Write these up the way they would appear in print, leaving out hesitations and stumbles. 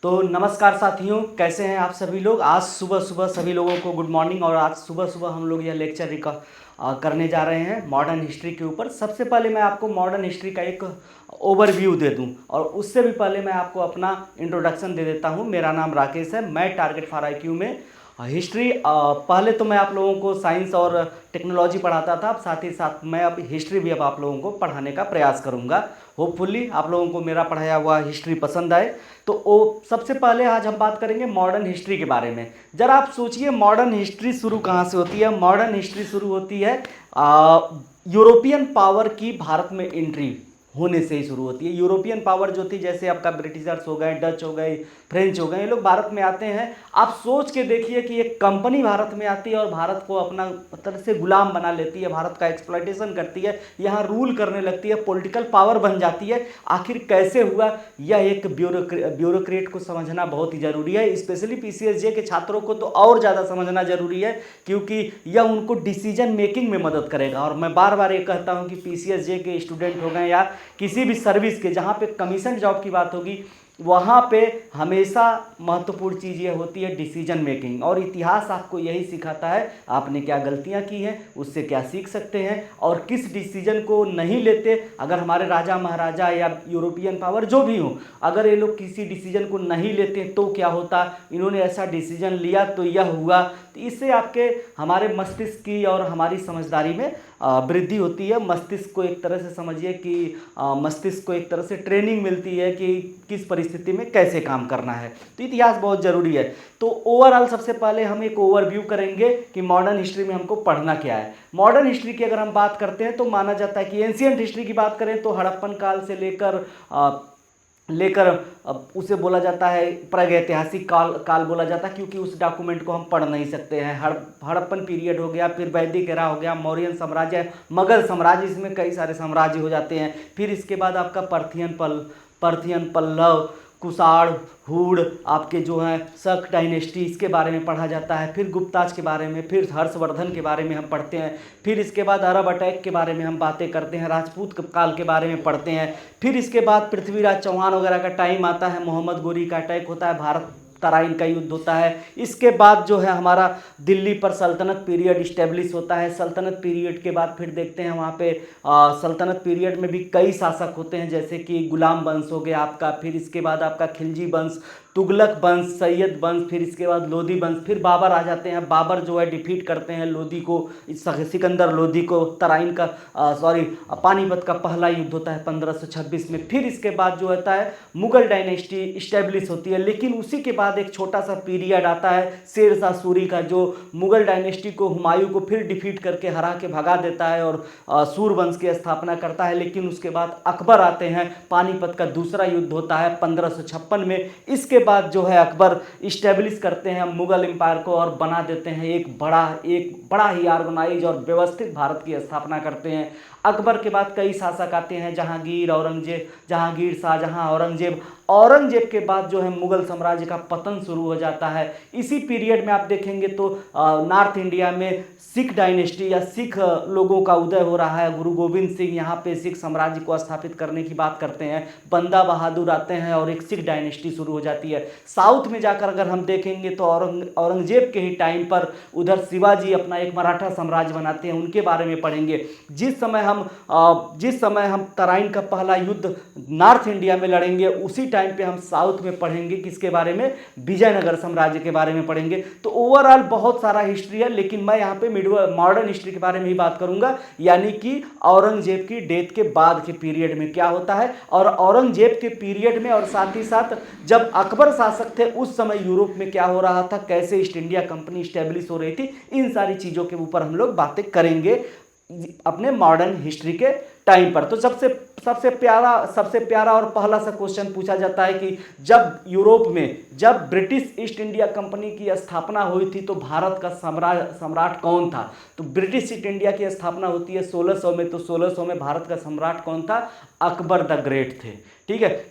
तो नमस्कार साथियों, कैसे हैं आप सभी लोग। आज सुबह सुबह सभी लोगों को गुड मॉर्निंग। और आज सुबह सुबह हम लोग यह लेक्चर करने जा रहे हैं मॉडर्न हिस्ट्री के ऊपर। सबसे पहले मैं आपको मॉडर्न हिस्ट्री का एक ओवरव्यू दे दूं, और उससे भी पहले मैं आपको अपना इंट्रोडक्शन दे देता हूं। मेरा नाम राकेश है, मैं टारगेट फॉर IQ में हिस्ट्री पहले तो मैं आप लोगों को साइंस और टेक्नोलॉजी पढ़ाता था। अब साथ ही साथ मैं अब हिस्ट्री भी अब आप लोगों को पढ़ाने का प्रयास करूंगा। होपफुली आप लोगों को मेरा पढ़ाया हुआ हिस्ट्री पसंद आए। तो सबसे पहले आज हम बात करेंगे मॉडर्न हिस्ट्री के बारे में। जरा आप सोचिए, मॉडर्न हिस्ट्री शुरू कहाँ से होती है। मॉडर्न हिस्ट्री शुरू होती है यूरोपियन पावर की भारत में एंट्री होने से ही शुरू होती है। यूरोपियन पावर जो थी, जैसे आपका ब्रिटिशर्स हो गए, डच हो गए, फ्रेंच हो गए, ये लोग भारत में आते हैं। आप सोच के देखिए कि एक कंपनी भारत में आती है और भारत को अपना तरह से गुलाम बना लेती है, भारत का एक्सप्लॉयटेशन करती है, यहाँ रूल करने लगती है, पॉलिटिकल पावर बन जाती है। आखिर कैसे हुआ, यह एक ब्यूरोक्रेट को समझना बहुत ही जरूरी है। स्पेशली PCSJ के छात्रों को तो और ज़्यादा समझना जरूरी है, क्योंकि यह उनको डिसीजन मेकिंग में मदद करेगा। और मैं बार बार ये कहता हूँ कि PCSJ के स्टूडेंट हो गए या किसी भी सर्विस के, जहाँ पे कमीशन जॉब की बात होगी, वहाँ पे हमेशा महत्वपूर्ण चीज़ ये होती है डिसीजन मेकिंग। और इतिहास आपको यही सिखाता है, आपने क्या गलतियाँ की हैं, उससे क्या सीख सकते हैं, और किस डिसीजन को नहीं लेते। अगर हमारे राजा महाराजा या यूरोपियन पावर जो भी हो, अगर ये लोग किसी डिसीजन को नहीं लेते तो क्या होता, इन्होंने ऐसा डिसीजन लिया तो यह हुआ। तो इससे आपके हमारे मस्तिष्क की और हमारी समझदारी में वृद्धि होती है। मस्तिष्क को एक तरह से समझिए कि मस्तिष्क को एक तरह से ट्रेनिंग मिलती है कि किस परिस्थिति में कैसे काम करना है। तो इतिहास बहुत ज़रूरी है। तो ओवरऑल सबसे पहले हम एक ओवरव्यू करेंगे कि मॉडर्न हिस्ट्री में हमको पढ़ना क्या है। मॉडर्न हिस्ट्री की अगर हम बात करते हैं तो माना जाता है कि एंशिएंट हिस्ट्री की बात करें तो हड़प्पन काल से लेकर अब उसे बोला जाता है प्रागैतिहासिक काल बोला जाता है, क्योंकि उस डॉक्यूमेंट को हम पढ़ नहीं सकते हैं। हड़प्पन पीरियड हो गया, फिर वैदिक एरा हो गया, मौर्यन साम्राज्य, मुगल साम्राज्य, इसमें कई सारे साम्राज्य हो जाते हैं। फिर इसके बाद आपका पर्थियन, पल्लव, कुषाण, हूण, आपके जो हैं शक डायनेस्टी, इसके बारे में पढ़ा जाता है। फिर गुप्ताज के बारे में, फिर हर्षवर्धन के बारे में हम पढ़ते हैं। फिर इसके बाद अरब अटैक के बारे में हम बातें करते हैं, राजपूत काल के बारे में पढ़ते हैं। फिर इसके बाद पृथ्वीराज चौहान वगैरह का टाइम आता है, मोहम्मद गोरी का अटैक होता है, भारत तराइन का युद्ध होता है। इसके बाद जो है हमारा दिल्ली पर सल्तनत पीरियड इस्टेब्लिश होता है। सल्तनत पीरियड के बाद फिर देखते हैं वहाँ पे सल्तनत पीरियड में भी कई शासक होते हैं, जैसे कि गुलाम वंश हो गया आपका, फिर इसके बाद आपका खिलजी वंश, तुगलक वंश, सैयद वंश, फिर इसके बाद लोधी वंश, फिर बाबर आ जाते हैं। बाबर जो है डिफीट करते हैं लोधी को, सिकंदर लोधी को। तराइन का पानीपत का पहला युद्ध होता है 1526 में। फिर इसके बाद जो होता है मुगल डायनेस्टी इस्टेब्लिश होती है। लेकिन उसी के बाद एक छोटा सा पीरियड आता है शेरशाह सूरी का, जो मुगल डायनेस्टी को, हुमायूं को फिर डिफीट करके हरा के भगा देता है और सूरवंश की स्थापना करता है। लेकिन उसके बाद अकबर आते हैं, पानीपत का दूसरा युद्ध होता है 1556 में। इसके बाद जो है अकबर इस्टेब्लिश करते हैं मुगल एम्पायर को और बना देते हैं एक बड़ा ही ऑर्गेनाइज और व्यवस्थित भारत की स्थापना करते हैं। अकबर के बाद कई शासक आते हैं, जहांगीर, शाहजहां, औरंगजेब के बाद जो है मुगल साम्राज्य का पतन शुरू हो जाता है। इसी पीरियड में आप देखेंगे तो नॉर्थ इंडिया में सिख डायनेस्टी या सिख लोगों का उदय हो रहा है। गुरु गोविंद सिंह यहाँ पे सिख साम्राज्य को स्थापित करने की बात करते हैं। बंदा बहादुर आते हैं और एक सिख डायनेस्टी शुरू हो जाती है। साउथ में जाकर अगर हम देखेंगे तो औरंगजेब के ही टाइम पर उधर शिवाजी अपना एक मराठा साम्राज्य बनाते हैं, उनके बारे में पढ़ेंगे। जिस समय हम तराइन का पहला युद्ध नॉर्थ इंडिया में लड़ेंगे, उसी टाइम पे हम साउथ में पढ़ेंगे किसके बारे में, विजयनगर साम्राज्य के बारे में पढ़ेंगे। तो ओवरऑल बहुत सारा हिस्ट्री है, लेकिन मैं यहाँ पे मॉडर्न हिस्ट्री के बारे में ही बात करूंगा, यानी कि औरंगजेब की डेथ के बाद के पीरियड में क्या होता है, और औरंगजेब के पीरियड में, और साथ ही साथ जब अकबर शासक थे उस समय यूरोप में क्या हो रहा था, कैसे ईस्ट इंडिया कंपनी स्टेब्लिश हो रही थी, इन सारी चीजों के ऊपर हम लोग बातें करेंगे अपने मॉडर्न हिस्ट्री के टाइम पर। तो सबसे प्यारा और पहला सा क्वेश्चन पूछा जाता है कि जब ब्रिटिश ईस्ट इंडिया कंपनी की स्थापना हुई थी तो भारत का सम्राट कौन था। तो ब्रिटिश ईस्ट इंडिया की स्थापना होती है 1600 में। तो 1600 में भारत का सम्राट कौन था, अकबर द ग्रेट थे। ठीक है,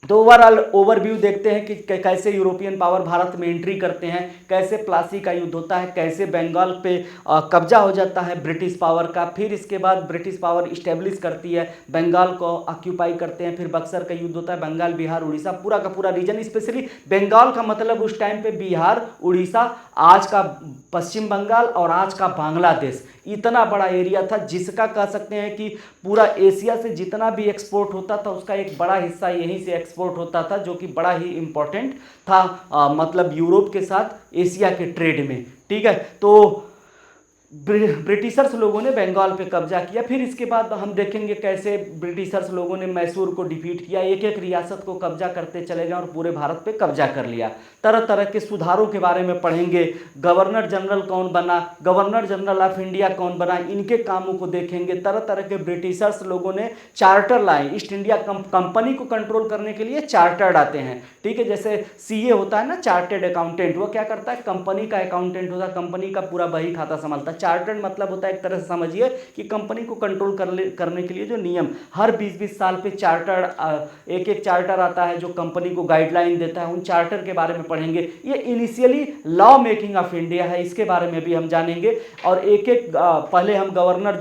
तो ओवरऑल ओवरव्यू देखते हैं कि कैसे यूरोपियन पावर भारत में एंट्री करते हैं, कैसे प्लासी का युद्ध होता है, कैसे बंगाल पे कब्जा हो जाता है ब्रिटिश पावर का, फिर इसके बाद ब्रिटिश पावर इस्टेब्लिश करती है, बंगाल को ऑक्यूपाई करते हैं, फिर बक्सर का युद्ध होता है, बंगाल बिहार उड़ीसा पूरा का पूरा रीजन, स्पेशली बंगाल का मतलब उस टाइम पे बिहार उड़ीसा, आज का पश्चिम बंगाल और आज का बांग्लादेश, इतना बड़ा एरिया था जिसका कह सकते हैं कि पूरा एशिया से जितना भी एक्सपोर्ट होता था उसका एक बड़ा हिस्सा यहीं से एक्सपोर्ट होता था, जो कि बड़ा ही इंपॉर्टेंट था मतलब यूरोप के साथ एशिया के ट्रेड में। ठीक है, तो ब्रिटिशर्स लोगों ने बंगाल पे कब्जा किया। फिर इसके बाद हम देखेंगे कैसे ब्रिटिशर्स लोगों ने मैसूर को डिफीट किया, एक एक रियासत को कब्जा करते चले गए और पूरे भारत पे कब्जा कर लिया। तरह तरह के सुधारों के बारे में पढ़ेंगे, गवर्नर जनरल कौन बना, गवर्नर जनरल ऑफ इंडिया कौन बना, इनके कामों को देखेंगे। तरह तरह के ब्रिटिशर्स लोगों ने चार्टर लाए, ईस्ट इंडिया कंपनी को कंट्रोल करने के लिए चार्टर्ड आते हैं। ठीक है, जैसे सीए होता है ना, चार्टेड अकाउंटेंट, वो क्या करता है, कंपनी का अकाउंटेंट होता है, कंपनी का पूरा बही खाता संभालता है। चार्टर्ड मतलब होता है एक तरह से समझिए कि कंपनी को कंट्रोल करने के लिए जो नियम, हर 20-20 साल पे चार्टर्ड एक एक चार्टर आता है जो कंपनी को गाइडलाइन देता है, उन चार्टर के बारे में पढ़ेंगे। ये initially law making of India है, इसके बारे में भी हम जानेंगे। और एक एक पहले हम गवर्नर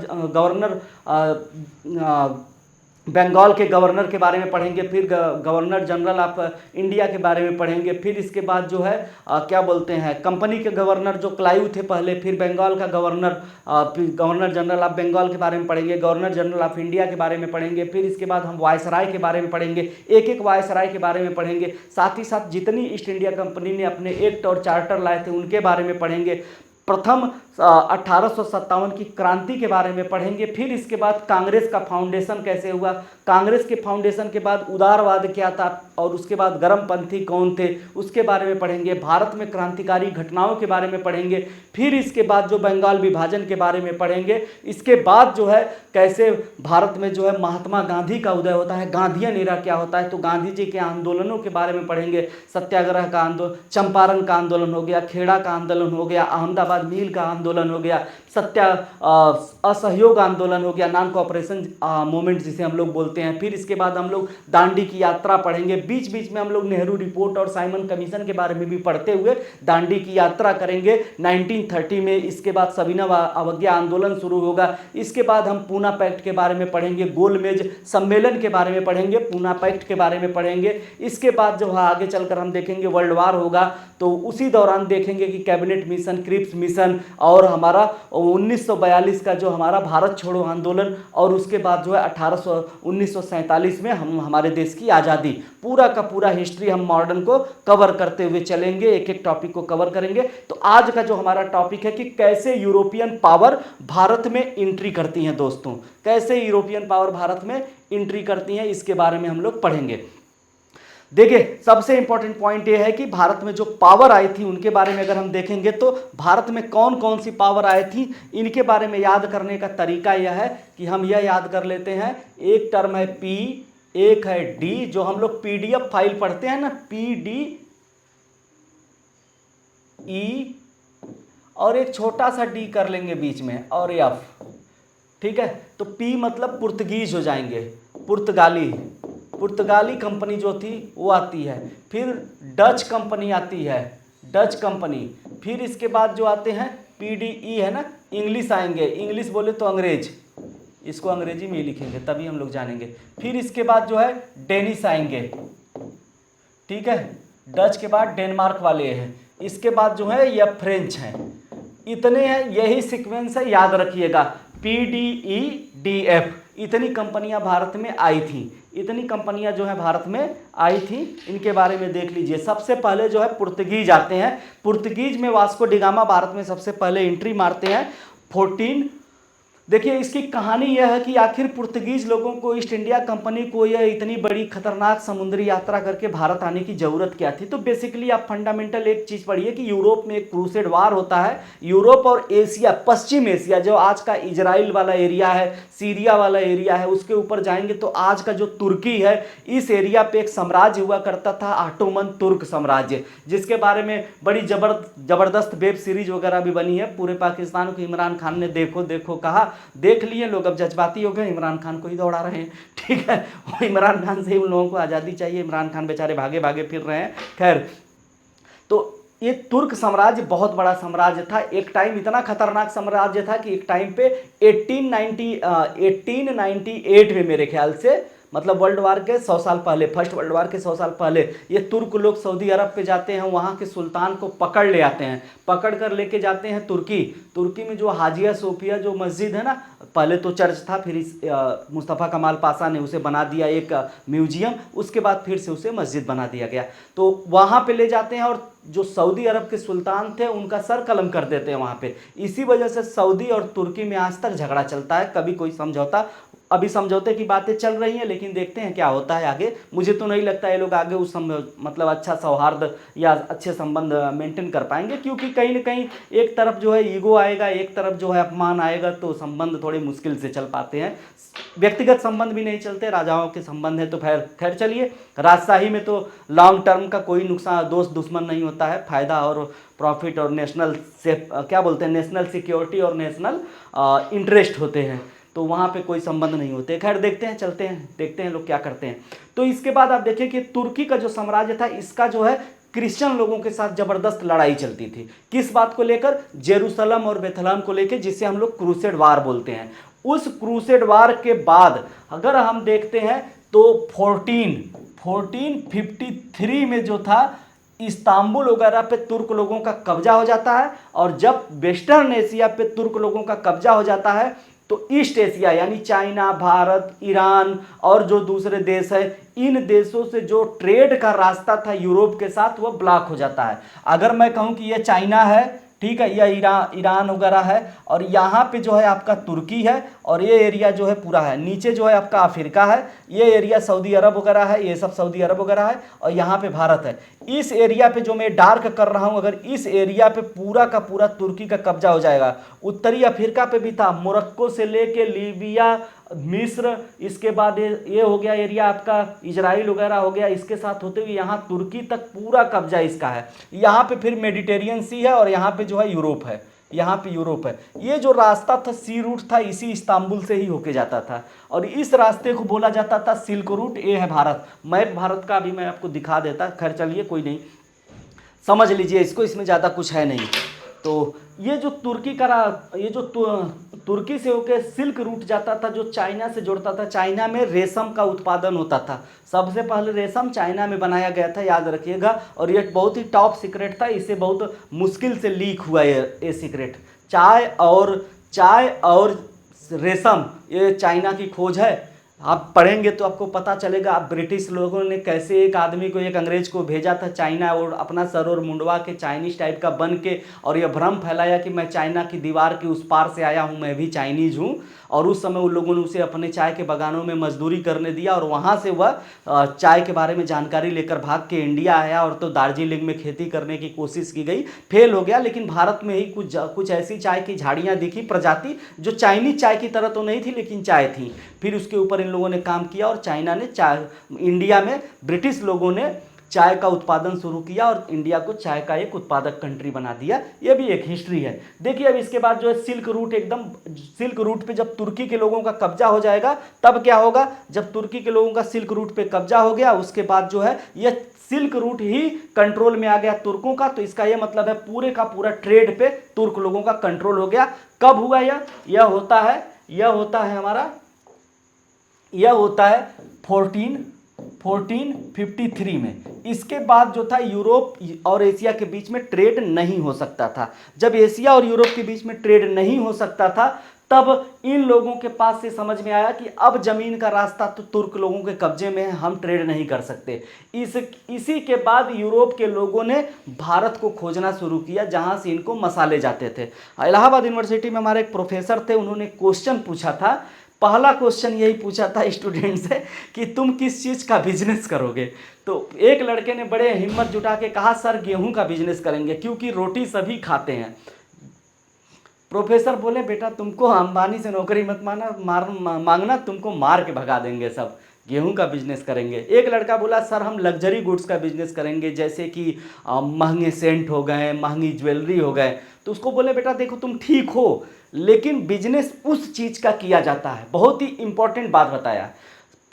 बंगाल के गवर्नर के बारे में पढ़ेंगे, फिर गवर्नर जनरल ऑफ इंडिया के बारे में पढ़ेंगे, फिर इसके बाद जो है क्या बोलते हैं कंपनी के गवर्नर जो क्लाइव थे पहले, फिर बंगाल का गवर्नर, फिर गवर्नर जनरल ऑफ बंगाल के बारे में पढ़ेंगे, गवर्नर जनरल ऑफ इंडिया के बारे में पढ़ेंगे, फिर इसके बाद हम वायसराय के बारे में पढ़ेंगे, एक एक वायसराय के बारे में पढ़ेंगे। साथ ही साथ जितनी ईस्ट इंडिया कंपनी ने अपने एक्ट और चार्टर लाए थे उनके बारे में पढ़ेंगे। प्रथम 1857 की क्रांति के बारे में पढ़ेंगे। फिर इसके बाद कांग्रेस का फाउंडेशन कैसे हुआ, कांग्रेस के फाउंडेशन के बाद उदारवाद क्या था, और उसके बाद गर्मपंथी कौन थे उसके बारे में पढ़ेंगे। भारत में क्रांतिकारी घटनाओं के बारे में पढ़ेंगे। फिर इसके बाद जो बंगाल विभाजन के बारे में पढ़ेंगे। इसके बाद जो है कैसे भारत में जो है महात्मा गांधी का उदय होता है, गांधीयन एरा क्या होता है, तो गांधी जी के आंदोलनों के बारे में पढ़ेंगे। सत्याग्रह का आंदोलन, चंपारण का आंदोलन हो गया, खेड़ा का आंदोलन हो गया, अहमदाबाद मील का आंदोलन हो गया, असहयोग आंदोलन हो गया, नॉन कोऑपरेशन मूवमेंट जिसे हम लोग बोलते हैं। फिर इसके बाद हम लोग दांडी की यात्रा पढ़ेंगे। बीच बीच में हम लोग नेहरू रिपोर्ट और साइमन कमीशन के बारे में भी पढ़ते हुए दांडी की यात्रा करेंगे 1930 में। इसके बाद सविनय अवज्ञा आंदोलन शुरू होगा। इसके बाद हम पूना पैक्ट के बारे में पढ़ेंगे, गोलमेज सम्मेलन के बारे में पढ़ेंगे, पूना पैक्ट के बारे में पढ़ेंगे। इसके बाद जो है आगे चलकर हम देखेंगे वर्ल्ड वार होगा, तो उसी दौरान देखेंगे कि कैबिनेट मिशन, क्रिप्स मिशन, और हमारा 1942 का जो हमारा भारत छोड़ो आंदोलन, और उसके बाद जो है 1947 में हमारे देश की आज़ादी। पूरा का पूरा हिस्ट्री हम मॉडर्न को कवर करते हुए चलेंगे, एक एक टॉपिक को कवर करेंगे। तो आज का जो हमारा टॉपिक है कि कैसे यूरोपियन पावर भारत में एंट्री करती हैं दोस्तों, कैसे यूरोपियन पावर भारत में एंट्री करती हैं, इसके बारे में हम लोग पढ़ेंगे। देखिए सबसे इंपॉर्टेंट पॉइंट ये है कि भारत में जो पावर आई थी उनके बारे में अगर हम देखेंगे तो भारत में कौन कौन सी पावर आई थी, इनके बारे में याद करने का तरीका यह है कि हम यह याद कर लेते हैं। एक टर्म है पी, एक है डी, जो हम लोग पीडीएफ फाइल पढ़ते हैं ना, पी डी ई, और एक छोटा सा डी कर लेंगे बीच में, और एफ। ठीक है, तो पी मतलब पुर्तगीज हो जाएंगे, पुर्तगाली कंपनी जो थी वो आती है। फिर डच कंपनी आती है, डच कंपनी। फिर इसके बाद जो आते हैं पीडीई है ना, इंग्लिश आएंगे, इंग्लिश बोले तो अंग्रेज, इसको अंग्रेजी में ही लिखेंगे तभी हम लोग जानेंगे। फिर इसके बाद जो है डेनिश आएंगे, ठीक है, डच के बाद डेनमार्क वाले हैं। इसके बाद जो है यह फ्रेंच हैं। इतने हैं, यही सीक्वेंस है, याद रखिएगा। पीडीई डीएफ, इतनी कंपनियां भारत में आई थी, इतनी कंपनियां जो है भारत में आई थी, इनके बारे में देख लीजिए। सबसे पहले जो है पुर्तगीज आते हैं। पुर्तगीज में वास्को डिगामा भारत में सबसे पहले एंट्री मारते हैं 14। देखिए इसकी कहानी यह है कि आखिर पुर्तगीज लोगों को ईस्ट इंडिया कंपनी को यह इतनी बड़ी खतरनाक समुद्री यात्रा करके भारत आने की ज़रूरत क्या थी। तो बेसिकली आप फंडामेंटल एक चीज़ पढ़िए कि यूरोप में एक क्रूसेड वार होता है। यूरोप और एशिया, पश्चिम एशिया जो आज का इजराइल वाला एरिया है, सीरिया वाला एरिया है, उसके ऊपर जाएंगे तो आज का जो तुर्की है, इस एरिया पे एक साम्राज्य हुआ करता था, ऑटोमन तुर्क साम्राज्य, जिसके बारे में बड़ी जबरदस्त वेब सीरीज वगैरह भी बनी है। पूरे पाकिस्तान को इमरान खान ने देखो देखो कहा, देख लिए लोग, अब जज्बाती हो गए, इमरान खान को ही दौड़ा रहे हैं। ठीक है, और इमरान खान से ही उन लोगों को आज़ादी चाहिए, इमरान खान बेचारे भागे भागे फिर रहे हैं। खैर, तो ये तुर्क साम्राज्य बहुत बड़ा साम्राज्य था, एक टाइम इतना खतरनाक साम्राज्य था कि एक टाइम पे 1898 में मेरे ख्याल से, मतलब वर्ल्ड वार के 100 साल पहले, फर्स्ट वर्ल्ड वार के 100 साल पहले, ये तुर्क लोग सऊदी अरब पे जाते हैं, वहाँ के सुल्तान को पकड़ ले आते हैं, पकड़ कर लेके जाते हैं तुर्की। तुर्की में जो हाजिया सोफिया जो मस्जिद है ना, पहले तो चर्च था, फिर इस मुस्तफ़ा कमाल पाशा ने उसे बना दिया एक म्यूजियम, उसके बाद फिर से उसे मस्जिद बना दिया गया। तो वहाँ पे ले जाते हैं और जो सऊदी अरब के सुल्तान थे उनका सर कलम कर देते हैं वहाँ पे। इसी वजह से सऊदी और तुर्की में आज तक झगड़ा चलता है, कभी कोई समझौता, अभी समझौते की बातें चल रही हैं, लेकिन देखते हैं क्या होता है आगे। मुझे तो नहीं लगता ये लोग आगे उस मतलब अच्छा सौहार्द या अच्छे संबंध मेंटेन कर पाएंगे, क्योंकि कहीं ना कहीं एक तरफ जो है ईगो आएगा, एक तरफ जो है अपमान आएगा, तो संबंध थोड़े मुश्किल से चल पाते हैं। व्यक्तिगत संबंध भी नहीं चलते, राजाओं के संबंध है तो खैर चलिए, राजशाही में तो लॉन्ग टर्म का कोई नुकसान, दोस्त दुश्मन नहीं होता है, फायदा और प्रॉफिट और नेशनल क्या बोलते हैं, नेशनल सिक्योरिटी और नेशनल इंटरेस्ट होते हैं, तो वहाँ पे कोई संबंध नहीं होते। खैर देखते हैं, चलते हैं, देखते हैं लोग क्या करते हैं। तो इसके बाद आप देखिए कि तुर्की का जो साम्राज्य था, इसका जो है क्रिश्चियन लोगों के साथ जबरदस्त लड़ाई चलती थी। किस बात को लेकर? जेरूसलम और बेथलहम को लेकर, जिसे हम लोग क्रूसेड वार बोलते हैं। उस क्रूसेड वार के बाद अगर हम देखते हैं तो 1453 में जो था, इस्तांबुल वगैरह पे तुर्क लोगों का कब्जा हो जाता है। और जब वेस्टर्न एशिया पे तुर्क लोगों का कब्जा हो जाता है, तो ईस्ट एशिया यानी चाइना, भारत, ईरान और जो दूसरे देश है, इन देशों से जो ट्रेड का रास्ता था यूरोप के साथ, वो ब्लॉक हो जाता है। अगर मैं कहूँ कि ये चाइना है, ठीक है, यह ईरान वगैरह है, और यहाँ पे जो है आपका तुर्की है, और ये एरिया जो है पूरा है, नीचे जो है आपका अफ्रीका है, ये एरिया सऊदी अरब वगैरह है, ये सब सऊदी अरब वगैरह है, और यहाँ पे भारत है। इस एरिया पे जो मैं डार्क कर रहा हूँ, अगर इस एरिया पे पूरा का पूरा तुर्की का कब्जा हो जाएगा। उत्तरी अफ्रीका पे भी था, मोरक्को से लेके लीबिया, मिस्र, इसके बाद ये हो गया एरिया आपका, इजराइल वगैरह हो गया, इसके साथ होते हुए यहाँ तुर्की तक पूरा कब्जा इसका है। यहाँ पे फिर मेडिटेरियन सी है, और यहाँ पे जो है यूरोप है, यहाँ पे यूरोप है। ये जो रास्ता था, सी रूट था, इसी इस्तांबुल से ही होके जाता था, और इस रास्ते को बोला जाता था सिल्क रूट। ये है भारत, मैप भारत का अभी मैं आपको दिखा देता। खैर चलिए, कोई नहीं, समझ लीजिए इसको, इसमें ज़्यादा कुछ है नहीं। तो ये जो तुर्की का ये जो तुर्की से होकर सिल्क रूट जाता था, जो चाइना से जुड़ता था, चाइना में रेशम का उत्पादन होता था। सबसे पहले रेशम चाइना में बनाया गया था, याद रखिएगा, और ये बहुत ही टॉप सीक्रेट था, इसे बहुत मुश्किल से लीक हुआ ये सीक्रेट। चाय और रेशम, ये चाइना की खोज है। आप पढ़ेंगे तो आपको पता चलेगा, आप ब्रिटिश लोगों ने कैसे एक आदमी को, एक अंग्रेज को भेजा था चाइना, और अपना सर और मुंडवा के चाइनीज टाइप का बन के, और यह भ्रम फैलाया कि मैं चाइना की दीवार के उस पार से आया हूँ, मैं भी चाइनीज हूँ। और उस समय उन लोगों ने उसे अपने चाय के बागानों में मजदूरी करने दिया, और वहाँ से वह चाय के बारे में जानकारी लेकर भाग के इंडिया आया, और तो दार्जिलिंग में खेती करने की कोशिश की गई, फेल हो गया। लेकिन भारत में ही कुछ ऐसी चाय की झाड़ियाँ दिखी, प्रजाति, जो चाइनीज चाय की तरह तो नहीं थी, लेकिन चाय थी। फिर उसके ऊपर इन लोगों ने काम किया, और चाइना ने इंडिया में ब्रिटिश लोगों ने चाय का उत्पादन शुरू किया, और इंडिया को चाय का एक उत्पादक कंट्री बना दिया। ये भी एक हिस्ट्री है। देखिए अब इसके बाद जो है सिल्क रूट, एकदम सिल्क रूट पे जब तुर्की के लोगों का कब्जा हो जाएगा, तब क्या होगा? जब तुर्की के लोगों का सिल्क रूट पे कब्जा हो गया, उसके बाद जो है ये सिल्क रूट ही कंट्रोल में आ गया तुर्कों का। तो इसका यह मतलब है पूरे का पूरा ट्रेड पे तुर्क लोगों का कंट्रोल हो गया। कब हुआ यह होता है हमारा, यह होता है 1453 में। इसके बाद जो था यूरोप और एशिया के बीच में ट्रेड नहीं हो सकता था। जब एशिया और यूरोप के बीच में ट्रेड नहीं हो सकता था, तब इन लोगों के पास से समझ में आया कि अब जमीन का रास्ता तो तुर्क लोगों के कब्जे में है, हम ट्रेड नहीं कर सकते। इसी के बाद यूरोप के लोगों ने भारत को खोजना शुरू किया, जहां से इनको मसाले जाते थे। इलाहाबाद यूनिवर्सिटी में हमारे एक प्रोफेसर थे, उन्होंने क्वेश्चन पूछा था। पहला क्वेश्चन यही पूछा था स्टूडेंट से कि तुम किस चीज़ का बिजनेस करोगे। तो एक लड़के ने बड़े हिम्मत जुटा के कहा, सर गेहूं का बिजनेस करेंगे, क्योंकि रोटी सभी खाते हैं। प्रोफेसर बोले, बेटा तुमको अंबानी से नौकरी मत मांगना, तुमको मार के भगा देंगे सब। गेहूं का बिजनेस करेंगे। एक लड़का बोला सर हम लग्जरी गुड्स का बिजनेस करेंगे, जैसे कि महंगे सेंट हो गए, महंगी ज्वेलरी हो गए। तो उसको बोले बेटा देखो तुम ठीक हो, लेकिन बिजनेस उस चीज़ का किया जाता है। बहुत ही इंपॉर्टेंट बात बताया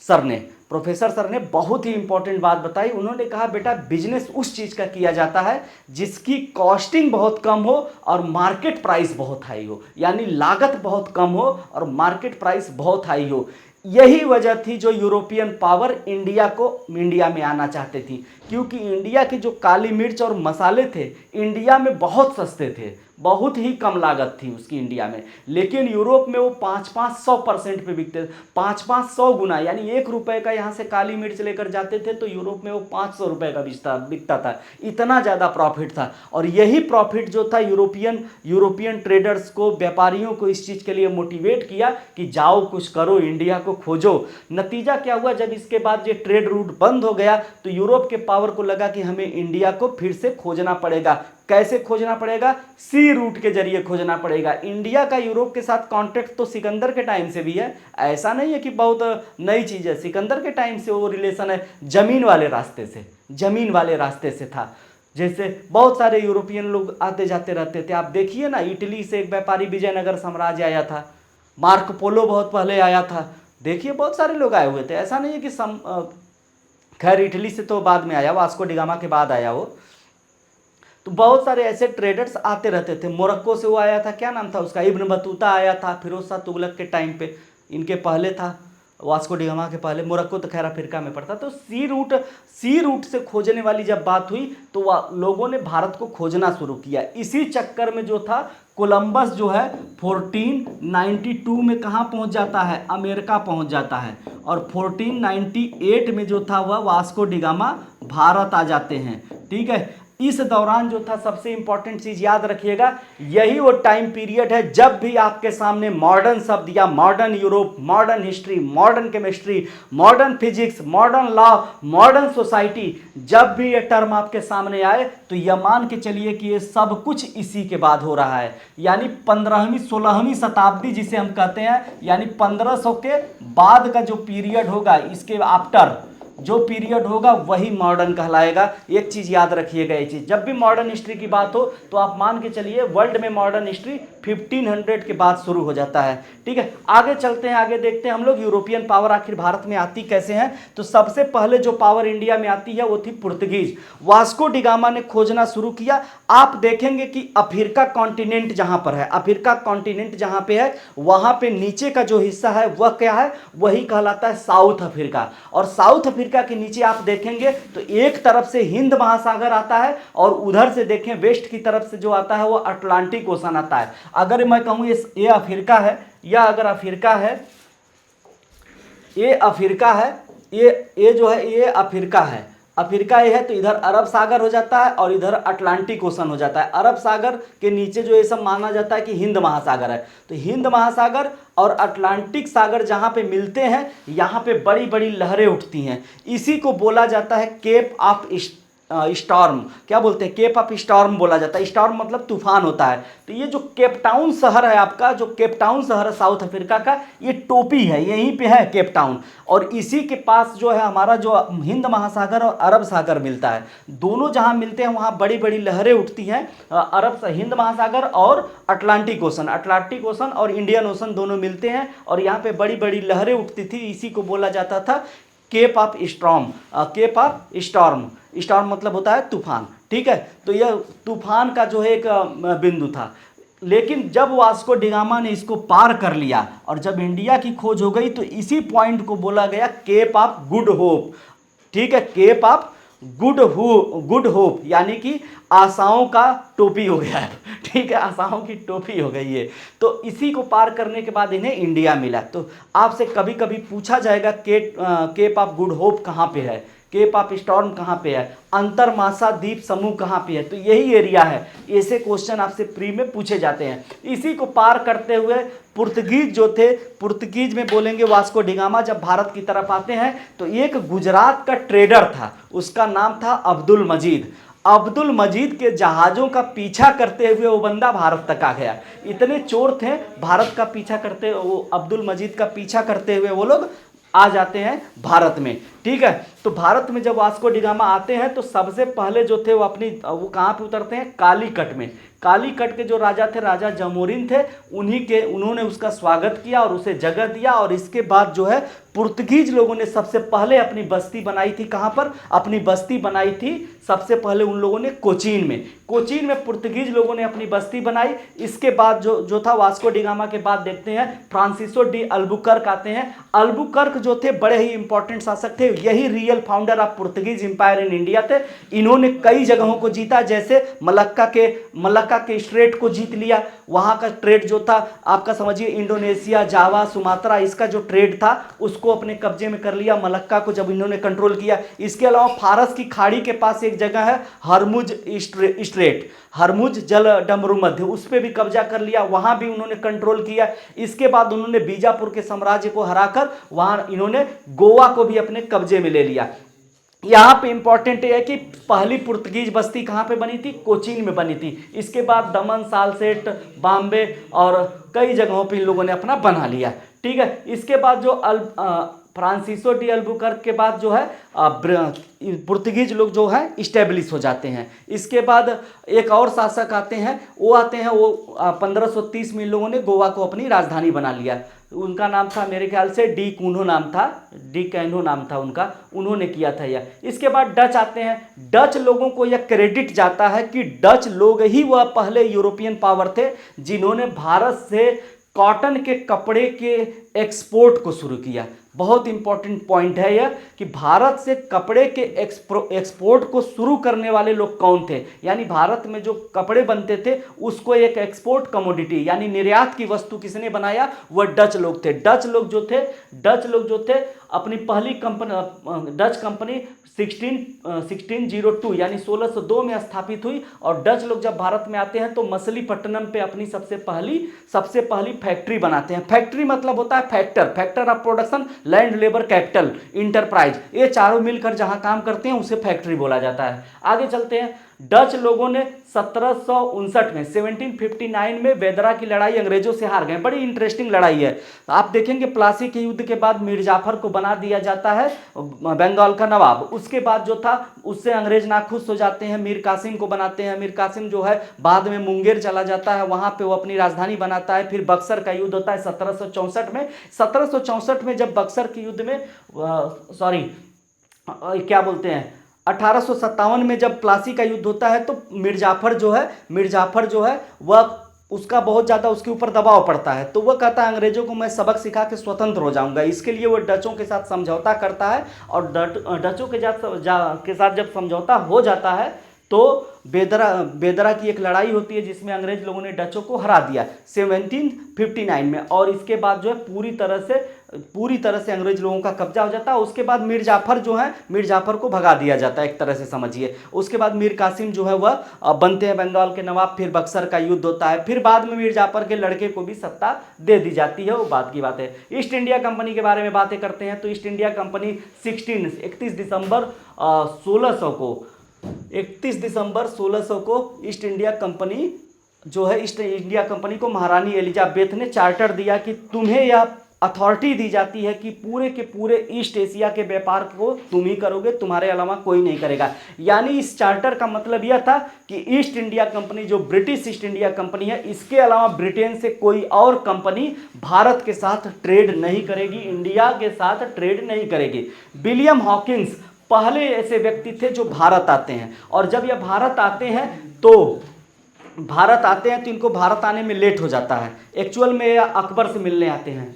सर ने, प्रोफेसर सर ने बहुत ही इंपॉर्टेंट बात बताई। उन्होंने कहा बेटा बिजनेस उस चीज़ का किया जाता है जिसकी कॉस्टिंग बहुत कम हो और मार्केट प्राइस बहुत हाई हो, यानी लागत बहुत कम हो और मार्केट प्राइस बहुत हाई हो। यही वजह थी जो यूरोपियन पावर इंडिया में आना चाहते थी, क्योंकि इंडिया की जो काली मिर्च और मसाले थे इंडिया में बहुत सस्ते थे, बहुत ही कम लागत थी उसकी इंडिया में। लेकिन यूरोप में वो 500% पे बिकते थे, 500 गुना, यानी 1 रुपए का यहाँ से काली मिर्च लेकर जाते थे तो यूरोप में वो 500 रुपए का बिकता था। इतना ज़्यादा प्रॉफिट था। और यही प्रॉफिट जो था यूरोपियन ट्रेडर्स को, व्यापारियों को इस चीज़ के लिए मोटिवेट किया कि जाओ कुछ करो, इंडिया को खोजो। नतीजा क्या हुआ, जब इसके बाद ये ट्रेड रूट बंद हो गया तो यूरोप के पावर को लगा कि हमें इंडिया को फिर से खोजना पड़ेगा। कैसे खोजना पड़ेगा? सी रूट के जरिए खोजना पड़ेगा। इंडिया का यूरोप के साथ कॉन्टेक्ट तो सिकंदर के टाइम से भी है, ऐसा नहीं है कि बहुत नई चीज़ है। सिकंदर के टाइम से वो रिलेशन है, जमीन वाले रास्ते से था। जैसे बहुत सारे यूरोपियन लोग आते जाते रहते थे। आप देखिए ना, इटली से एक व्यापारी विजयनगर साम्राज्य आया था, मार्को पोलो बहुत पहले आया था। देखिए बहुत सारे लोग आए हुए थे, ऐसा नहीं है कि खैर इटली से तो बाद में आया, वास्को डिगामा के बाद आया वो। तो बहुत सारे ऐसे ट्रेडर्स आते रहते थे। मोरक्को से वो आया था, क्या नाम था उसका, इब्न बतूता आया था फिरोज शाह तुगलक के टाइम पे, इनके पहले था, वास्को डिगामा के पहले। मोरक्को तो खैर अफ्रीका में पड़ता। तो सी रूट से खोजने वाली जब बात हुई तो लोगों ने भारत को खोजना शुरू किया। इसी चक्कर में जो था कोलंबस जो है 1492 में कहाँ पहुँच जाता है, अमेरिका पहुँच जाता है। और 1498 में जो था वह वास्को डिगामा भारत आ जाते हैं। ठीक है, इस दौरान जो था सबसे इंपॉर्टेंट चीज याद रखिएगा, यही वो टाइम पीरियड है जब भी आपके सामने मॉडर्न शब्द या modern Europe, modern history, modern chemistry, modern physics, modern law, modern society, जब भी ये टर्म आपके सामने आए तो यह मान के चलिए कि ये सब कुछ इसी के बाद हो रहा है। यानी 15वीं 16वीं शताब्दी जिसे हम कहते हैं, यानी 1500 के बाद का जो पीरियड होगा, इसके आफ्टर जो पीरियड होगा वही मॉडर्न कहलाएगा। एक चीज याद रखिएगा, ये चीज जब भी मॉडर्न हिस्ट्री की बात हो तो आप मान के चलिए वर्ल्ड में मॉडर्न हिस्ट्री 1500 के बाद शुरू हो जाता है। ठीक है, आगे चलते हैं, आगे देखते हैं हम लोग यूरोपियन पावर आखिर भारत में आती कैसे हैं। तो सबसे पहले जो पावर इंडिया में आती है वो थी पुर्तगीज। वास्को डिगामा ने खोजना शुरू किया। आप देखेंगे कि अफ्रीका कॉन्टिनेंट जहां पर है, अफ्रीका कॉन्टिनेंट जहां पे है वहां पे नीचे का जो हिस्सा है वह क्या है, वही कहलाता है साउथ अफ्रीका। और साउथ अफ्रीका के नीचे आप देखेंगे तो एक तरफ से हिंद महासागर आता है और उधर से देखें वेस्ट की तरफ से जो आता है वो अटलांटिक ओशन आता है। अगर मैं कहूं ये अफ्रीका है, या अगर अफ्रीका है, ये अफ्रीका है, ये जो है ये अफ्रीका है, अफ्रीका ये है, तो इधर अरब सागर हो जाता है और इधर अटलांटिक ओशन हो जाता है। अरब सागर के नीचे जो ये सब माना जाता है कि हिंद महासागर है। तो हिंद महासागर और अटलांटिक सागर जहाँ पे मिलते हैं यहाँ पे बड़ी बड़ी लहरें उठती हैं। इसी को बोला जाता है केप ऑफ स्टॉर्म। क्या बोलते हैं, केप ऑफ स्टॉर्म बोला जाता है। स्टॉर्म मतलब तूफान होता है। तो ये जो केप टाउन शहर है आपका, जो केप टाउन शहर है साउथ अफ्रीका का, ये टोपी है, यहीं पे है केप टाउन। और इसी के पास जो है हमारा जो हिंद महासागर और अरब सागर मिलता है। दोनों जहाँ मिलते हैं वहाँ बड़ी बड़ी लहरें उठती हैं। हिंद महासागर और अटलांटिक ओशन और इंडियन ओशन दोनों मिलते हैं और यहाँ पे बड़ी बड़ी लहरें उठती थी। इसी को बोला जाता था केप ऑफ स्टॉर्म। स्टॉर्म मतलब होता है तूफान। ठीक है, तो यह तूफान का जो है एक बिंदु था। लेकिन जब वास्को डिगामा ने इसको पार कर लिया और जब इंडिया की खोज हो गई तो इसी पॉइंट को बोला गया केप ऑफ गुड होप। ठीक है, केप ऑफ गुड होप, यानी कि आशाओं का टोपी हो गया है। ठीक है, आशाओं की टोपी हो गई है। तो इसी को पार करने के बाद इन्हें इंडिया मिला। तो आपसे कभी कभी पूछा जाएगा केप ऑफ गुड होप कहाँ पे है, केप ऑफ स्टॉर्म कहाँ पे है, अंतरमासा द्वीप समूह कहाँ पे है। तो यही एरिया है। ऐसे क्वेश्चन आपसे प्री में पूछे जाते हैं। इसी को पार करते हुए पुर्तगीज जो थे, पुर्तगीज में बोलेंगे वास्को डिगामा जब भारत की तरफ आते हैं तो एक गुजरात का ट्रेडर था, उसका नाम था अब्दुल मजीद। अब्दुल मजीद के जहाज़ों का पीछा करते हुए वो बंदा भारत तक आ गया। इतने चोर थे, भारत का पीछा करते, वो अब्दुल मजीद का पीछा करते हुए वो लोग आ जाते हैं भारत में। ठीक है, तो भारत में जब वास्को डी गामा आते हैं तो सबसे पहले जो थे वो कहाँ पे उतरते हैं, कालीकट में। कालीकट के जो राजा थे, राजा जमोरिन थे, उन्होंने उसका स्वागत किया और उसे जगह दिया। और इसके बाद जो है पुर्तगीज लोगों ने सबसे पहले अपनी बस्ती बनाई थी। कहाँ पर अपनी बस्ती बनाई थी? सबसे पहले उन लोगों ने कोचीन में। कोचीन में पुर्तगीज लोगों ने अपनी बस्ती बनाई। इसके बाद जो था वास्को डी गामा के बाद देखते हैं फ्रांसिसो डी अल्बुकर्क आते हैं। अल्बुकर्क जो थे बड़े ही इंपॉर्टेंट शासक थे, यही real founder of Portuguese empire in India थे। इन्होंने कई जगहों को जीता, जैसे मलक्का के स्ट्रेट को जीत लिया। वहां का ट्रेड जो था आपका समझिए इंडोनेशिया, जावा, सुमात्रा, इसका जो ट्रेड था उसको अपने कब्जे में कर लिया, मलक्का को जब इन्होंने कंट्रोल किया। इसके अलावा फारस की खाड़ी के पास एक जगह है हरमुज स्ट्रेट, हरमुज जल डमरू मध्य, उस पर भी कब्जा कर लिया, वहां भी उन्होंने कंट्रोल किया। इसके बाद उन्होंने बीजापुर के साम्राज्य को हराकर वहां इन्होंने गोवा को भी अपने कब्जे में ले लिया। यहाँ पे इंपॉर्टेंट है कि पहली पुर्तगीज बस्ती कहाँ पे बनी थी? कोचीन में बनी थी। इसके बाद दमन, सालसेट, बॉम्बे और कई जगहों पे इन लोगों ने अपना बना लिया। ठीक है, इसके बाद जो फ्रांसिसो डी अल्बुकर्क के बाद जो है पुर्तगीज लोग जो है इस्टेब्लिश हो जाते हैं। इसके बाद एक और शासक आते हैं, वो 1530 में इन लोगों ने गोवा को अपनी राजधानी बना लिया। उनका नाम था मेरे ख्याल से डी कैन्हो नाम था उनका, उन्होंने किया था यह। इसके बाद डच आते हैं। डच लोगों को यह क्रेडिट जाता है कि डच लोग ही वह पहले यूरोपियन पावर थे जिन्होंने भारत से कॉटन के कपड़े के एक्सपोर्ट को शुरू किया। बहुत इंपॉर्टेंट पॉइंट है यह कि भारत से कपड़े के एक्सपोर्ट को शुरू करने वाले लोग कौन थे, यानी भारत में जो कपड़े बनते थे उसको एक एक्सपोर्ट कमोडिटी यानी निर्यात की वस्तु किसने बनाया? वह डच लोग थे। डच लोग जो थे अपनी पहली डच कंपनी 1602 यानी 1602 में स्थापित हुई। और डच लोग जब भारत में आते हैं तो मछलीपट्टनम पे अपनी सबसे पहली फैक्ट्री बनाते हैं। फैक्ट्री मतलब होता है factor of production, land, labour, capital, enterprise, ये चारों मिलकर जहां काम करते हैं उसे फैक्ट्री बोला जाता है। आगे चलते हैं। डच लोगों ने 1759 में वेदरा की लड़ाई अंग्रेजों से हार गए। बड़ी इंटरेस्टिंग लड़ाई है। आप देखेंगे प्लासी के युद्ध के बाद मीर जाफर को बना दिया जाता है बंगाल का नवाब। उसके बाद जो था उससे अंग्रेज नाखुश हो जाते हैं, मीर कासिम को बनाते हैं। मीर कासिम जो है बाद में मुंगेर चला जाता है, वहां पे वो अपनी राजधानी बनाता है। फिर बक्सर का युद्ध होता है 1764 में। 1764 में जब बक्सर के युद्ध में 1857 में जब प्लासी का युद्ध होता है तो मीर जाफर जो है वह उसका बहुत ज़्यादा उसके ऊपर दबाव पड़ता है। तो वह कहता है अंग्रेजों को मैं सबक सिखा के स्वतंत्र हो जाऊंगा। इसके लिए वो डचों के साथ समझौता करता है और डचों के साथ जब समझौता हो जाता है तो बेदरा की एक लड़ाई होती है जिसमें अंग्रेज लोगों ने डचों को हरा दिया 1759 में। और इसके बाद जो है पूरी तरह से अंग्रेज लोगों का कब्जा हो जाता है। उसके बाद मीर जाफर को भगा दिया जाता है एक तरह से समझिए। उसके बाद मीर कासिम जो है वह बनते हैं बंगाल के नवाब। फिर बक्सर का युद्ध होता है। फिर बाद में मीर जाफर के लड़के को भी सत्ता दे दी जाती है, वो बात की बात है। ईस्ट इंडिया कंपनी के बारे में बातें करते हैं तो ईस्ट इंडिया कंपनी 31 दिसंबर 1600 को ईस्ट इंडिया कंपनी को महारानी एलिजाबेथ ने चार्टर दिया कि तुम्हें यह अथॉरिटी दी जाती है कि पूरे के पूरे ईस्ट एशिया के व्यापार को तुम ही करोगे, तुम्हारे अलावा कोई नहीं करेगा। यानी इस चार्टर का मतलब यह था कि ईस्ट इंडिया कंपनी जो ब्रिटिश ईस्ट इंडिया कंपनी है, इसके अलावा ब्रिटेन से कोई और कंपनी भारत के साथ ट्रेड नहीं करेगी, इंडिया के साथ ट्रेड नहीं करेगी। विलियम हॉकिंस पहले ऐसे व्यक्ति थे जो भारत आते हैं। और जब यह भारत आते हैं तो इनको भारत आने में लेट हो जाता है। एक्चुअल में यह अकबर से मिलने आते हैं।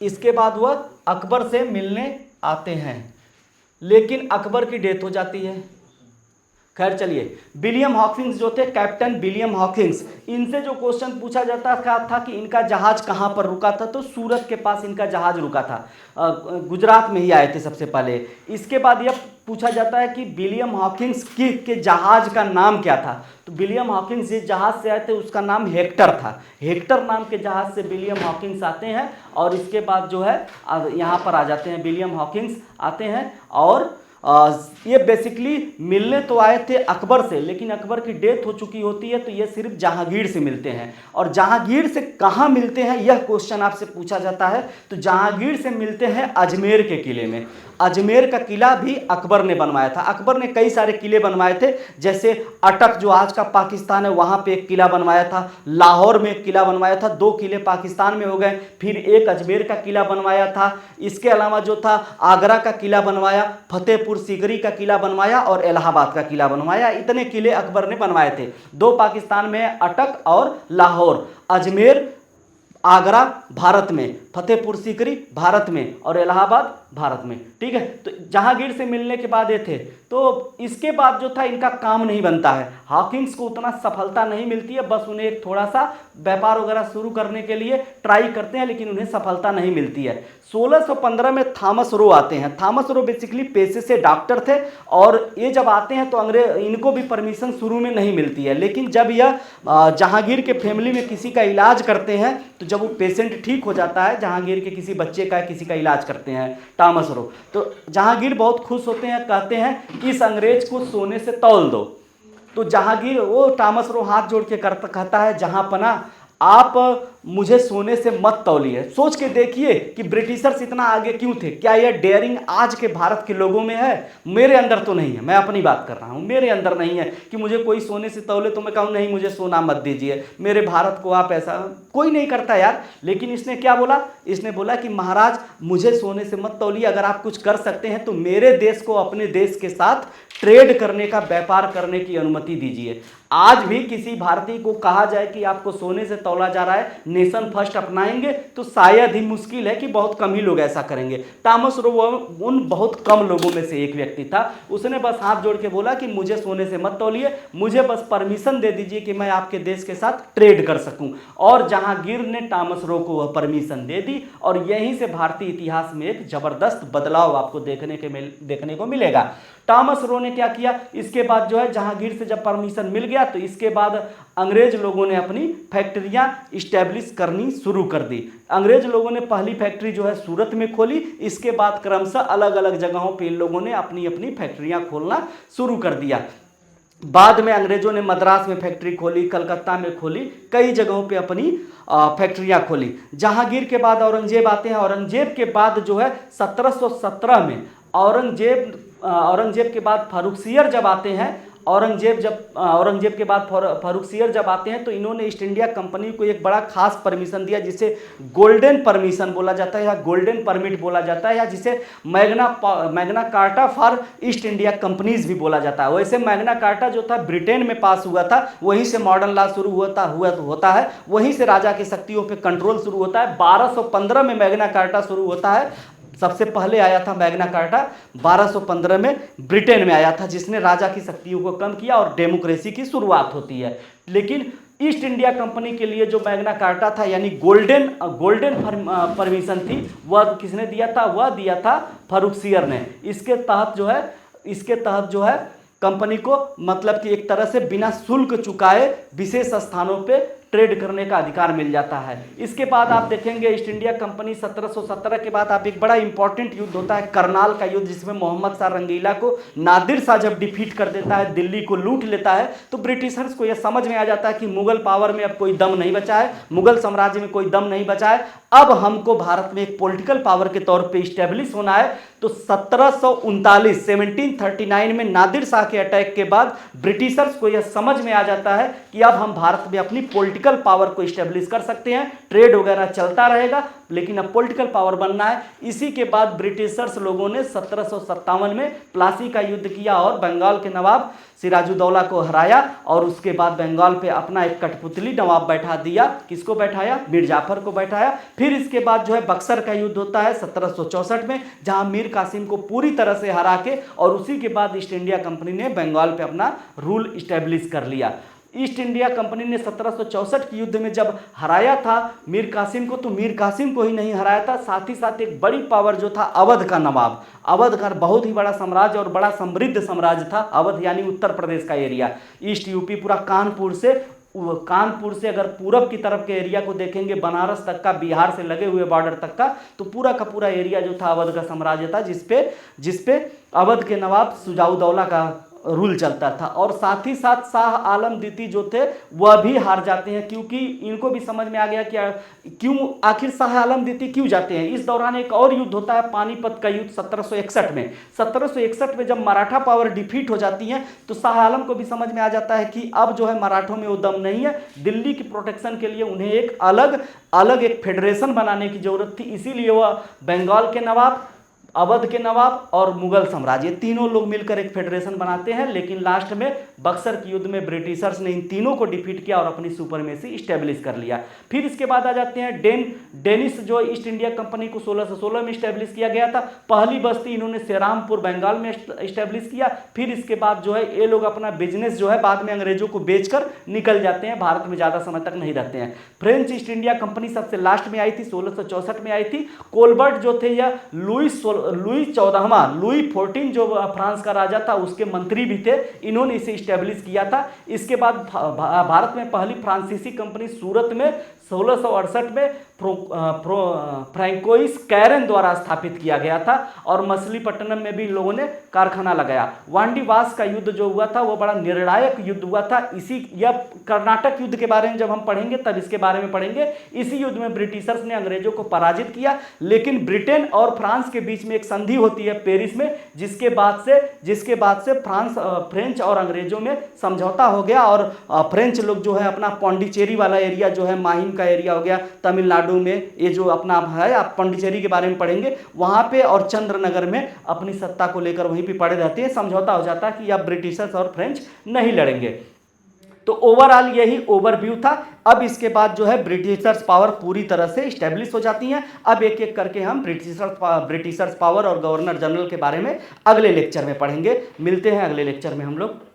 इसके बाद वह अकबर से मिलने आते हैं लेकिन अकबर की डेथ हो जाती है। खैर चलिए, विलियम हॉकिंस जो थे, कैप्टन विलियम हॉकिंस, इनसे जो क्वेश्चन पूछा जाता था कि इनका जहाज कहाँ पर रुका था, तो सूरत के पास इनका जहाज रुका था। गुजरात में ही आए थे सबसे पहले। इसके बाद यह पूछा जाता है कि विलियम हॉकिंस के जहाज का नाम क्या था। तो विलियम हॉकिंस जिस जहाज से आए थे उसका नाम हेक्टर था। हेक्टर नाम के जहाज से विलियम हॉकिंस आते हैं और इसके बाद जो है यहाँ पर आ जाते हैं। विलियम हॉकिंस आते हैं और ये बेसिकली मिलने तो आए थे अकबर से, लेकिन अकबर की डेथ हो चुकी होती है, तो ये सिर्फ जहांगीर से मिलते हैं। और जहांगीर से कहाँ मिलते हैं यह क्वेश्चन आपसे पूछा जाता है, तो जहांगीर से मिलते हैं अजमेर के किले में। अजमेर का किला भी अकबर ने बनवाया था। अकबर ने कई सारे किले बनवाए थे, जैसे अटक जो आज का पाकिस्तान है वहाँ पे एक किला बनवाया था, लाहौर में एक किला बनवाया था, 2 किले पाकिस्तान में हो गए, फिर एक अजमेर का किला बनवाया था। इसके अलावा जो था आगरा का किला बनवाया, फतेहपुर सीकरी का किला बनवाया और इलाहाबाद का किला बनवाया। इतने किले अकबर ने बनवाए थे। 2 पाकिस्तान में है, अटक और लाहौर। अजमेर आगरा भारत में, फतेहपुर सीकरी भारत में और इलाहाबाद भारत में। ठीक है, तो जहांगीर से मिलने के बाद ये थे। तो इसके बाद जो था इनका काम नहीं बनता है, हॉकिंस को उतना सफलता नहीं मिलती है, बस उन्हें एक थोड़ा सा व्यापार वगैरह शुरू करने के लिए ट्राई करते हैं, लेकिन उन्हें सफलता नहीं मिलती है। 1615 में थॉमस रो आते हैं। थॉमस रो बेसिकली पेशे से डॉक्टर थे, और ये जब आते हैं तो अंग्रेज इनको भी परमिशन शुरू में नहीं मिलती है, लेकिन जब यह जहांगीर के फैमिली में किसी का इलाज करते हैं, तो जब वो पेशेंट ठीक हो जाता है, जहांगीर के किसी बच्चे का किसी का इलाज करते हैं थॉमस रो, तो जहांगीर बहुत खुश होते हैं, कहते हैं इस अंग्रेज को सोने से तौल दो। तो जहांगीर वो थॉमस रो हाथ जोड़ के कहता है, जहां पना आप मुझे सोने से मत तौलिए। सोच के देखिए कि ब्रिटिशर्स इतना आगे क्यों थे। क्या यह डेयरिंग आज के भारत के लोगों में है? मेरे अंदर तो नहीं है, मैं अपनी बात कर रहा हूँ, मेरे अंदर नहीं है कि मुझे कोई सोने से तौले तो मैं कहूँ नहीं मुझे सोना मत दीजिए, मेरे भारत को आप ऐसा, कोई नहीं करता यार। लेकिन इसने क्या बोला? इसने बोला कि महाराज मुझे सोने से मत तौलिए, अगर आप कुछ कर सकते हैं तो मेरे देश को अपने देश के साथ ट्रेड करने का, व्यापार करने की अनुमति दीजिए। आज भी किसी भारतीय को कहा जाए कि आपको सोने से तौला जा रहा है, नेशन फर्स्ट अपनाएंगे, तो शायद ही मुश्किल है कि बहुत कम ही लोग ऐसा करेंगे। थॉमस रो उन बहुत कम लोगों में से एक व्यक्ति था। उसने बस हाथ जोड़ के बोला कि मुझे सोने से मत तौलिए, मुझे बस परमिशन दे दीजिए कि मैं आपके देश के साथ ट्रेड कर सकूं। और जहांगीर ने थॉमस रो को वह परमिशन दे दी, और यहीं से भारतीय इतिहास में एक जबरदस्त बदलाव आपको देखने को मिलेगा। थॉमस रो ने क्या किया, इसके बाद जो है जहांगीर से जब परमिशन मिल गया, तो इसके बाद अंग्रेज लोगों ने अपनी फैक्ट्रियां इस्टेब्लिश करनी शुरू कर दी। अंग्रेज लोगों ने पहली फैक्ट्री जो है सूरत में खोली, इसके बाद क्रमशः अलग अलग जगहों पे इन लोगों ने अपनी अपनी फैक्ट्रियां खोलना शुरू कर दिया। बाद में अंग्रेजों ने मद्रास में फैक्ट्री खोली, कलकत्ता में खोली, कई जगहों पे अपनी फैक्ट्रियां खोली। जहांगीर के बाद औरंगजेब आते हैं। औरंगजेब के बाद जो है 1717 में औरंगजेब के बाद फारुखसियर जब आते हैं, औरंगजेब के बाद फारुखसियर जब आते हैं, तो इन्होंने ईस्ट इंडिया कंपनी को एक बड़ा खास परमिशन दिया, जिसे गोल्डन परमिशन बोला जाता है या गोल्डन परमिट बोला जाता है, या जिसे Magna carta for east India companies भी बोला जाता है। वैसे मैग्ना कार्टा जो था ब्रिटेन में पास हुआ था, वहीं से मॉडर्न लॉ शुरू होता है, वहीं से राजा की शक्तियों पर कंट्रोल शुरू होता है। 1215 में मैग्ना कार्टा शुरू होता है। सबसे पहले आया था मैग्ना कार्टा 1215 में ब्रिटेन में आया था, जिसने राजा की शक्तियों को कम किया और डेमोक्रेसी की शुरुआत होती है। लेकिन ईस्ट इंडिया कंपनी के लिए जो मैग्ना कार्टा था, यानी गोल्डन परमिशन थी, वह किसने दिया था? वह दिया था फारुखसियर ने। इसके तहत जो है कंपनी को मतलब कि एक तरह से बिना शुल्क चुकाए विशेष स्थानों पे ट्रेड करने का अधिकार मिल जाता है। इसके बाद आप देखेंगे ईस्ट इंडिया कंपनी 1717 के बाद आप एक बड़ा इंपॉर्टेंट युद्ध होता है, करनाल का युद्ध, जिसमें मोहम्मद शाह रंगीला को नादिर शाह जब डिफीट कर देता है, दिल्ली को लूट लेता है, तो ब्रिटिशर्स को यह समझ में आ जाता है कि मुगल पावर में अब कोई दम नहीं बचा है, मुगल साम्राज्य में कोई दम नहीं बचा है, अब हमको भारत में एक पॉलिटिकल पावर के तौर पे इस्टेब्लिश होना है। तो 1739 में नादिर शाह के अटैक के बाद ब्रिटिशर्स को यह समझ में आ जाता है कि अब हम भारत में अपनी पॉलिटिकल पावर को इस्टेब्लिश कर सकते हैं, ट्रेड वगैरह चलता रहेगा, लेकिन अब पॉलिटिकल पावर बनना है। इसी के बाद ब्रिटिशर्स लोगों ने 1757 में प्लासी का युद्ध किया और बंगाल के नवाब सिराजुद्दौला को हराया, और उसके बाद बंगाल पे अपना एक कठपुतली नवाब बैठा दिया। किसको बैठाया? मीर जाफर को बैठाया। फिर इसके बाद जो है बक्सर का युद्ध होता है 1764 में, जहां मीर कासिम को पूरी तरह से हरा के, और उसी के बाद ईस्ट इंडिया कंपनी ने बंगाल पे अपना रूल इस्टेब्लिश कर लिया। ईस्ट इंडिया कंपनी ने 1764 के युद्ध में जब हराया था मीर कासिम को, तो मीर कासिम को ही नहीं हराया था, साथ ही साथ एक बड़ी पावर जो था अवध का नवाब, अवध का बहुत ही बड़ा साम्राज्य और बड़ा समृद्ध साम्राज्य था। अवध यानी उत्तर प्रदेश का एरिया, ईस्ट यूपी पूरा कानपुर से कानपुर से अगर पूरब की तरफ के एरिया को देखेंगे, बनारस तक का, बिहार से लगे हुए बॉर्डर तक का, तो पूरा का पूरा एरिया जो था अवध का साम्राज्य था, जिसपे अवध के नवाब शुजाउद्दौला का रूल चलता था। और साथ ही साथ शाह आलम द्वितीय जो थे वह भी हार जाते हैं, क्योंकि इनको भी समझ में आ गया कि क्यों आखिर शाह आलम द्वितीय क्यों जाते हैं। इस दौरान एक और युद्ध होता है, पानीपत का युद्ध 1761 में। 1761 में जब मराठा पावर डिफीट हो जाती है तो शाह आलम को भी समझ में आ जाता है कि अब जो है मराठों में वो दम नहीं है, दिल्ली की प्रोटेक्शन के लिए उन्हें एक अलग एक फेडरेशन बनाने की जरूरत थी। इसीलिए वह बंगाल के नवाब, अवध के नवाब और मुगल साम्राज्य, तीनों लोग मिलकर एक फेडरेशन बनाते हैं। लेकिन लास्ट में बक्सर के युद्ध में ब्रिटिशर्स ने इन तीनों को डिफीट किया और अपनी सुपरमेसी स्टेब्लिश कर लिया। फिर इसके बाद आ जाते हैं डेनिश, जो ईस्ट इंडिया कंपनी को 1616 में स्टेब्लिश किया गया था। पहली बस्ती इन्होंने सेरामपुर बंगाल में स्टेब्लिश किया। फिर इसके बाद जो है ये लोग अपना बिजनेस जो है बाद में अंग्रेजों को बेचकर निकल जाते हैं, भारत में ज़्यादा समय तक नहीं रहते हैं। फ्रेंच ईस्ट इंडिया कंपनी सबसे लास्ट में आई थी, 1664 में आई थी। कोलबर्ट जो थे या लुई 14 जो फ्रांस का राजा था उसके मंत्री भी थे, इन्होंने इसे स्टैब्लिश किया था। इसके बाद भारत में पहली फ्रांसीसी कंपनी सूरत में 1668 में फ्रैंकोइस कैरन द्वारा स्थापित किया गया था और मछलीपट्टनम में भी लोगों ने कारखाना लगाया। वांडीवास का युद्ध जो हुआ था वो बड़ा निर्णायक युद्ध हुआ था। या कर्नाटक युद्ध के बारे में जब हम पढ़ेंगे तब इसके बारे में पढ़ेंगे। इसी युद्ध में ब्रिटिशर्स ने अंग्रेजों को पराजित किया, लेकिन ब्रिटेन और फ्रांस के बीच में एक संधि होती है पेरिस में, जिसके बाद से फ्रेंच और अंग्रेजों में समझौता हो गया और फ्रेंच लोग जो है अपना पौंडीचेरी वाला एरिया जो है, माहिम का एरिया हो गया तमिलनाडु में, ये जो अपना है, आप पौंडीचेरी के बारे में पढ़ेंगे वहां पे, और चंद्रनगर में अपनी सत्ता को लेकर वहीं पे पड़े रहते हैं। समझौता हो जाता है कि अब ब्रिटिशर्स और फ्रेंच नहीं लड़ेंगे। तो ओवरऑल यही ओवरव्यू था। अब इसके बाद जो है ब्रिटिशर्स पावर पूरी तरह से स्टैब्लिश हो जाती हैं। अब एक एक करके हम ब्रिटिशर्स पावर और गवर्नर जनरल के बारे में अगले लेक्चर में पढ़ेंगे। मिलते हैं अगले लेक्चर में हम लोग।